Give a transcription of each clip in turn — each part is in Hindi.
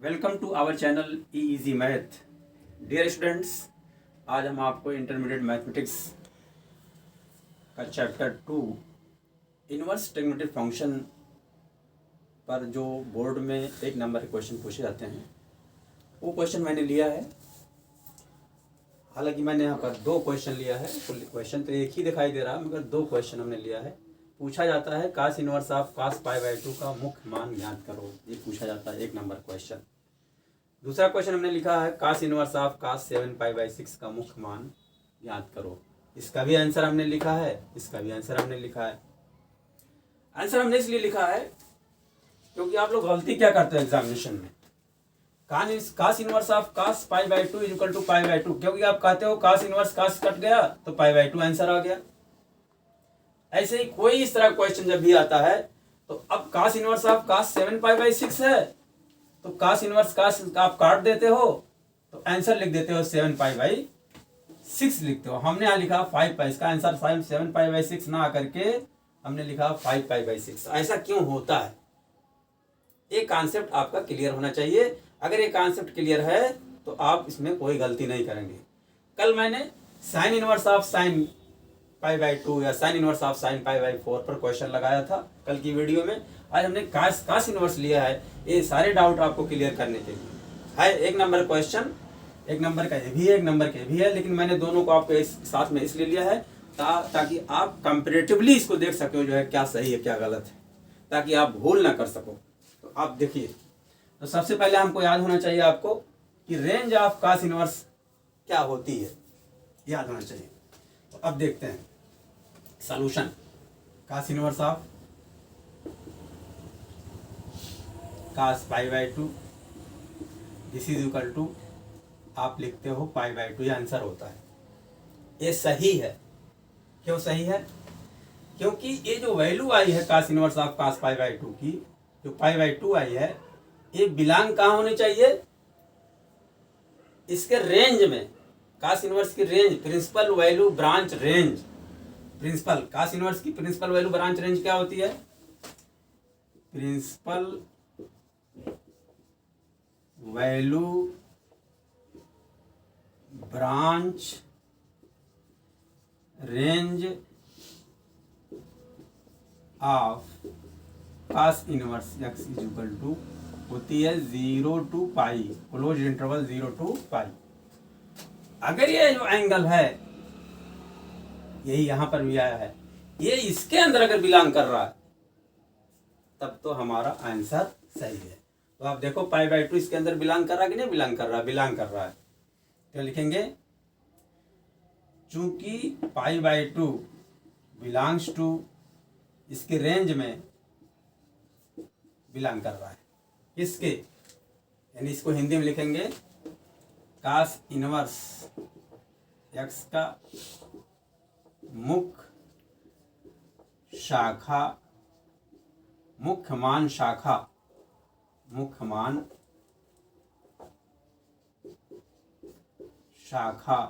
Welcome to our channel E easy math. Dear students, आज हम आपको इंटरमीडिएट मैथमेटिक्स का चैप्टर 2 इनवर्स ट्रिग्नोमेट्रिक फंक्शन पर जो बोर्ड में एक नंबर के क्वेश्चन पूछे जाते हैं वो क्वेश्चन मैंने लिया है। हालांकि मैंने यहाँ पर दो क्वेश्चन लिया है, क्वेश्चन तो एक ही दिखाई दे रहा है मगर दो क्वेश्चन हमने लिया है। पूछा जाता है cos inverse of cos pi by 2 का मुख्य मान ज्ञात करो, ये पूछा जाता है एक नंबर क्वेश्चन। दूसरा क्वेश्चन हमने लिखा है cos inverse of cos 7 pi by 6 का मुख्य मान ज्ञात करो। इसका भी आंसर हमने लिखा है, इसका भी आंसर हमने लिखा है। आंसर हमने इसलिए लिखा है क्योंकि आप लोग गलती क्या करते हो एग्जामिनेशन में, cos inverse of cos pi by 2 is equal to pi by 2, क्योंकि आप कहते हो कास इनवर्स कास कट गया तो पाई बाई 2 आंसर आ गया। ऐसे ही कोई इस तरह क्वेश्चन जब भी आता है तो अब cos inverse of cos 7 pi by 6 है तो कास इनवर्स कास आप काट देते हो तो आंसर लिख देते हो 7 पाई बाई 6 लिखते हो। हमने यहाँ लिखा 5 पाई, इसका आंसर 7 पाई बाई 6 ना करके हमने लिखा 5 पाई बाई 6। ऐसा क्यों होता है? ये कॉन्सेप्ट आपका क्लियर होना चाहिए। अगर ये कॉन्सेप्ट क्लियर है तो आप इसमें कोई गलती नहीं करेंगे। कल मैंने sine inverse of sine pi by 2 या sine inverse of sine pi by 4 पर क्वेश्चन लगाया था कल की वीडियो में। आज हमने कास इनवर्स लिया है, ये सारे डाउट आपको क्लियर करने के लिए है। एक नंबर क्वेश्चन, एक नंबर का ये भी है, एक नंबर का ये भी है, लेकिन मैंने दोनों को आपको इस साथ में इसलिए लिया है ताकि आप कंपेरेटिवली इसको देख सको जो है क्या सही है क्या गलत है, ताकि आप भूल ना कर सको। तो आप देखिए, तो सबसे पहले हमको याद होना चाहिए आपको कि रेंज ऑफ कास इनवर्स क्या होती है, याद होना चाहिए। तो अब देखते हैं solution. Cos inverse of cos pi by 2 this is equal to आप लिखते हो पाई बाई 2, ये आंसर होता है। ये सही है। क्यों सही है? क्योंकि ये जो वैल्यू आई है cos inverse of cos pi by 2 की, जो पाई बाई 2 आई है, ये बिलोंग कहाँ होनी चाहिए? इसके रेंज में। कास इनवर्स की range, principal value branch range, principal cos inverse की प्रिंसिपल वैल्यू ब्रांच रेंज क्या होती है? Principal value branch range of cos inverse X is equal to होती है 0 to pi, close interval 0 to pi. अगर ये जो एंगल है, यही यहां पर भी आया है, ये इसके अंदर अगर बिलोंग कर रहा है तब तो हमारा आंसर सही है। तो आप देखो पाई बाई 2 इसके अंदर बिलोंग कर रहा है कि नहीं बिलोंग कर रहा है? बिलोंग कर रहा है। तो लिखेंगे चूंकि पाई बाई 2 बिलोंग्स टू इसके रेंज में बिलोंग कर रहा है, इसके, यानी इसको हिंदी में लिखेंगे कास इनवर्स एक्स का मुख्य शाखा, मुख्य मान शाखा, मुख्य मान शाखा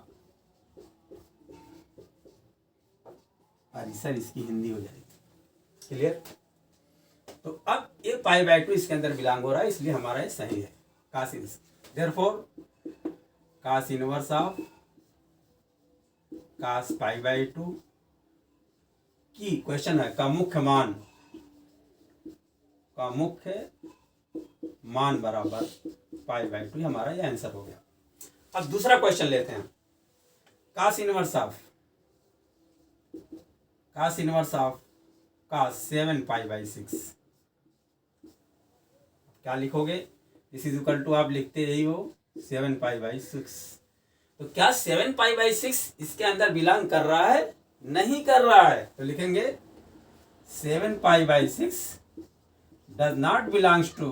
परिसर, इसकी हिंदी हो जाएगी। क्लियर? तो अब ये पाई बाई 2 इसके अंदर बिलोंग हो रहा है, इसलिए हमारा ये सही है। Cos inverse, therefore cos inverse of cos pi by 2 की क्वेश्चन है का मुख्य मान, का मुख्य मान बराबर पाई बाई 2, हमारा ये आंसर हो गया। अब दूसरा क्वेश्चन लेते हैं। Cos inverse of cos 7 pi by 6 क्या लिखोगे? दिस इज इक्वल टू आप लिखते यही हो 7 पाई बाई 6। तो क्या 7 पाई बाई 6 इसके अंदर बिलोंग कर रहा है? नहीं कर रहा है। तो लिखेंगे 7 pi by 6 does not belongs to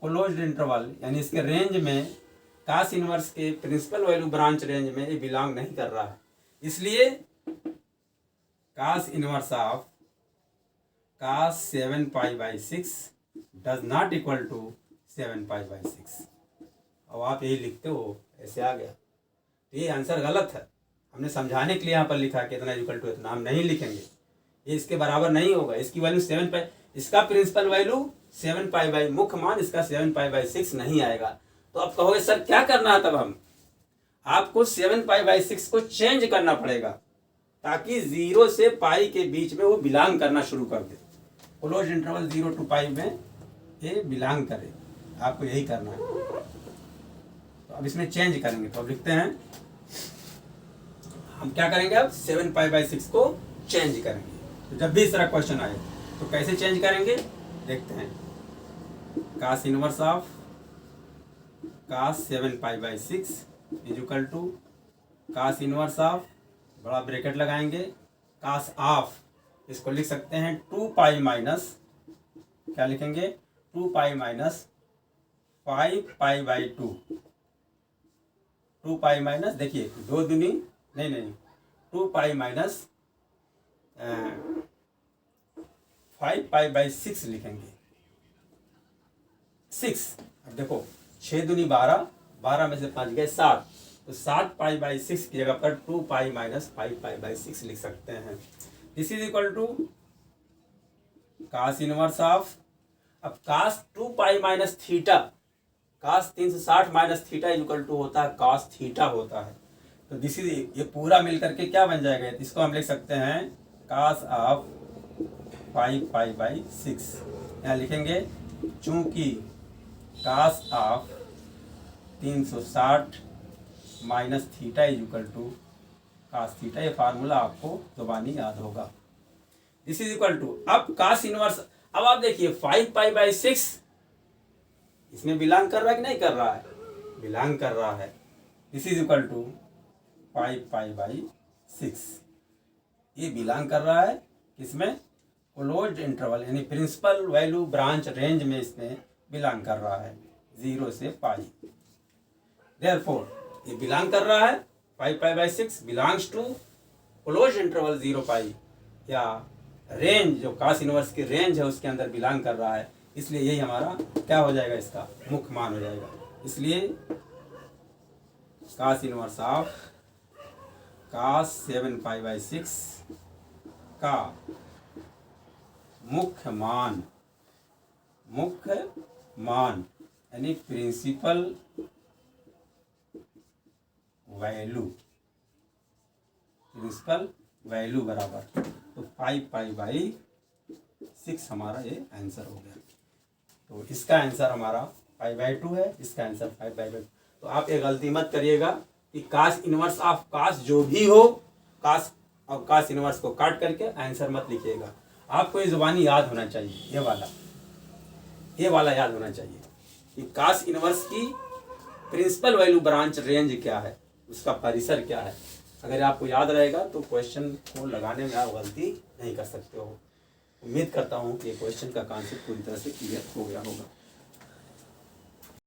closed interval, यानी इसके रेंज में, कास इनवर्स के प्रिंसिपल वैल्यू ब्रांच रेंज में ये बिलोंग नहीं कर रहा है। इसलिए cos inverse of cos 7 pi by 6 does not equal to 7 pi by 6। अब आप यही लिखते हो, ऐसे आ गया। तो ये आंसर गलत है। हमने समझाने के लिए यहाँ पर लिखा है कि इतना इक्वल टू इतना, हम नहीं लिखेंगे, ये इसके बराबर नहीं होगा। इसकी वैल्यू 7 पाई, इसका प्रिंसिपल वैल्यू 7 पाई बाई मुख्य मान इसका 7 पाई बाई 6 नहीं आएगा। तो अब कहोगे सर क्या करना है, तब हम आपको 7 पाई बाई 6 को चेंज करना पड़ेगा ताकि 0 से पाई के बीच में वो बिलोंग करना शुरू कर दे। क्लोज इंटरवल 0 to पाई में ये बिलोंग करे, आपको यही करना है। तो अब इसमें चेंज करेंगे, तो अब लिखते हैं हम क्या करेंगे, अब 7 पाई बाई 6 को चेंज करेंगे। तो जब भी इस तरह क्वेश्चन आए तो कैसे चेंज करेंगे देखते हैं। cos inverse of cos 7 pi by 6 is equal to cos inverse of, बड़ा ब्रैकेट लगाएंगे, cos ऑफ, इसको लिख सकते हैं 2 पाई माइनस, क्या लिखेंगे 2 pi minus 5 pi by 2, 2 pi minus, देखिए 2 दूनी नहीं 2 पाई माइनस 5 पाई बाई 6 लिखेंगे 6। अब देखो 6 दूनी 12, 12 में से 5 गए 7, तो 7 पाई बाई 6 की जगह पर 2 पाई माइनस 5 पाई बाई 6 लिख सकते हैं। This is equal to cos inverse of, अब cos 2 pi minus theta, cos 360 minus theta is equal to होता है cos थीटा होता है। तो दिस इज, ये पूरा मिल करके क्या बन जाएगा, इसको हम लिख सकते हैं cos ऑफ 5 पाई बाई 6। यहाँ लिखेंगे चूंकि cos of 360 minus theta is equal to cos theta, ये फार्मूला आपको जुबानी याद होगा। दिस इज इक्वल टू, अब cos इनवर्स, अब आप देखिए 5 पाई बाई 6 इसमें बिलोंग कर रहा है कि नहीं कर रहा है, बिलोंग कर रहा है। This is equal to 5 pi by 6, ये बिलोंग कर रहा है किसमें, क्लोज्ड इंटरवल यानी प्रिंसिपल वैल्यू ब्रांच रेंज में इसमें बिलोंग कर रहा है 0 से पाई। देयरफॉर ये बिलोंग कर रहा है 5 pi by 6 belongs to closed interval 0 pi, या रेंज जो cos इनवर्स की रेंज है उसके अंदर बिलोंग कर रहा है, इसलिए यही हमारा क्या हो जाएगा, इसका मुख्य मान हो जाएगा। इसलिए cos inverse of cos 7 pi by 6 का मुख्य मान यानी प्रिंसिपल वैल्यू बराबर, तो 5 पाई बाई 6 हमारा ये आंसर हो गया। तो इसका आंसर हमारा 5 बाई 2 है, इसका आंसर 5 बाई 2। तो आप ये गलती मत करिएगा कि cos इनवर्स ऑफ cos जो भी हो, cos और cos इनवर्स को काट करके आंसर मत लिखिएगा। आपको ये जुबानी याद होना चाहिए, ये वाला याद होना चाहिए कि cos इनवर्स की प्रिंसिपल वैल्यू ब्रांच रेंज क्या है, उसका परिसर क्या है। अगर आपको याद रहेगा तो क्वेश्चन को लगाने में आप गलती नहीं कर सकते हो। उम्मीद करता हूँ कि क्वेश्चन का कॉन्सेप्ट पूरी तरह से क्लियर हो गया होगा।